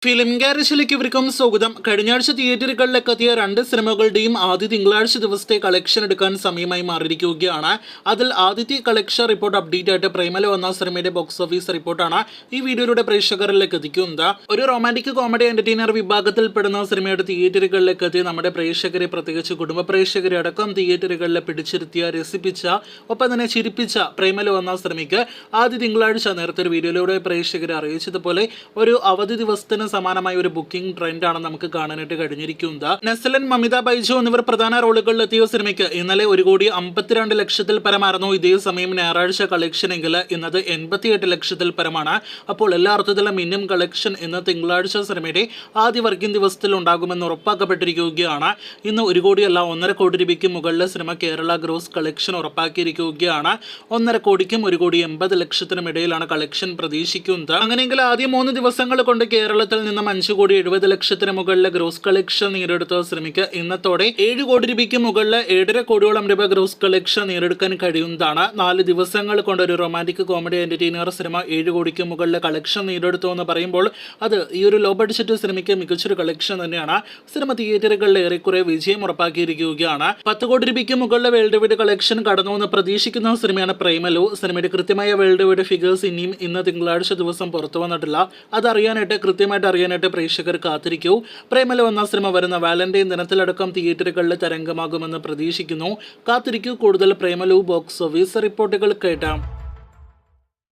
Film ഗാരേജിലേക്ക് ഇവർക്കും സ്വാഗതം. കഴിഞ്ഞാഴ്ച തിയേറ്ററുകളിലേക്ക് എത്തിയ രണ്ട് സിനിമകളുടെയും ആദ്യ തിങ്കളാഴ്ച ദിവസത്തെ കളക്ഷൻ എടുക്കാൻ സമയമായി മാറിയിരിക്കുകയാണ്. അതിൽ ആദ്യത്തെ കളക്ഷൻ റിപ്പോർട്ട് അപ്ഡേറ്റ് ആയിട്ട് പ്രേമലു എന്ന സിനിമയുടെ ബോക്സ് ഓഫീസ് റിപ്പോർട്ടാണ് ഈ വീഡിയോയിലൂടെ പ്രേക്ഷകരിലേക്ക് എത്തിക്കുന്നത്. ഒരു റൊമാന്റിക് കോമഡി എന്റർടൈനർ വിഭാഗത്തിൽ പെടുന്ന സിനിമയുടെ തിയേറ്ററുകളിലേക്ക് എത്തി നമ്മുടെ പ്രേക്ഷകരെ, പ്രത്യേകിച്ച് കുടുംബ പ്രേക്ഷകരെ അടക്കം തിയേറ്ററുകളിൽ പിടിച്ചിരുത്തിയ, രസിപ്പിച്ച, ഒപ്പം തന്നെ ചിരിപ്പിച്ച പ്രേമലു എന്ന സിനിമയ്ക്ക് ആദ്യ തിങ്കളാഴ്ച നേരത്തെ ഒരു വീഡിയോയിലൂടെ പ്രേക്ഷകരെ അറിയിച്ചതുപോലെ ഒരു അവധി ദിവസത്തിന് സമാനമായ ഒരു ബുക്കിംഗ് ട്രെൻഡാണ് നമുക്ക് കാണാനായിട്ട് കഴിഞ്ഞിരിക്കുന്നത്. നെസ്ലൻ, മമിത ബൈജു എന്നിവർ പ്രധാന റോളുകളിൽ എത്തിയ സിനിമയ്ക്ക് ഇന്നലെ 1,52,00,000 പരമായിരുന്നു. ഇതേ സമയം ഞായറാഴ്ച കളക്ഷൻ എങ്കിൽ ഇന്നത് 88 ലക്ഷത്തിൽ പരമാണ്. അപ്പോൾ എല്ലാ അർത്ഥത്തിലും മിനിമം കളക്ഷൻ ഇന്ന് തിങ്കളാഴ്ച സിനിമയുടെ ആദ്യ വർക്കിംഗ് ദിവസത്തിൽ ഉണ്ടാകുമെന്ന് ഉറപ്പാക്കപ്പെട്ടിരിക്കുകയാണ്. ഇന്ന് 1 കോടിയല്ല 1.5 കോടി രൂപയ്ക്ക് മുകളിൽ സിനിമ കേരള ഗ്രോസ് കളക്ഷൻ ഉറപ്പാക്കിയിരിക്കുകയാണ്. 1.5 കോടിക്കും 1,80,00,000 ഇടയിലാണ് കളക്ഷൻ പ്രതീക്ഷിക്കുന്നത്. അങ്ങനെയെങ്കിൽ ആദ്യ 3 ദിവസങ്ങൾ കൊണ്ട് കേരളത്തിൽ നിന്നും 5,70,00,000 മുകളിൽ ഗ്രോസ് കളക്ഷൻ നേടിയെടുത്ത സിനിമയ്ക്ക് ഇന്നത്തോടെ 7 കോടി രൂപയ്ക്ക് മുകളിൽ 7.5 കോടിയോളം രൂപ ഗ്രോസ് കളക്ഷൻ നേടിയെടുക്കാൻ കഴിയുന്നതാണ്. 4 ദിവസങ്ങൾ കൊണ്ട് ഒരു റൊമാന്റിക് കോമഡി എന്റർടൈനർ സിനിമ 7 കോടിക്ക് മുകളിൽ കളക്ഷൻ നേടിയെടുത്തു എന്ന് പറയുമ്പോൾ അത് ഈ ഒരു ലോ ബഡ്ജറ്റ് സിനിമയ്ക്ക് മികച്ചൊരു കളക്ഷൻ തന്നെയാണ്. സിനിമ തിയേറ്ററുകളിൽ ഏറെക്കുറെ വിജയം ഉറപ്പാക്കിയിരിക്കുകയാണ്. 10 കോടി രൂപയ്ക്ക് മുകളിൽ വേൾഡ് വൈഡ് കളക്ഷൻ കടന്നു എന്ന് പ്രതീക്ഷിക്കുന്ന സിനിമയാണ് പ്രേമലു. സിനിമയുടെ കൃത്യമായ വേൾഡ് വൈഡ് ഫിഗേഴ്സ് ഇനിയും ഇന്ന് തിങ്കളാഴ്ച ദിവസം പുറത്തു വന്നിട്ടില്ല. അതറിയാനായിട്ട് കൃത്യമായിട്ട് പ്രേക്ഷകർ കാത്തിരിക്കൂ. പ്രേമലു എന്ന സിനിമ വരുന്ന വാലന്റൈൻ ദിനത്തിലടക്കം തിയേറ്ററുകളിൽ തരംഗമാകുമെന്ന് പ്രതീക്ഷിക്കുന്നു. കാത്തിരിക്കൂ കൂടുതൽ പ്രേമലു ബോക്സ് ഓഫീസ് റിപ്പോർട്ടുകൾ കേട്ടാം.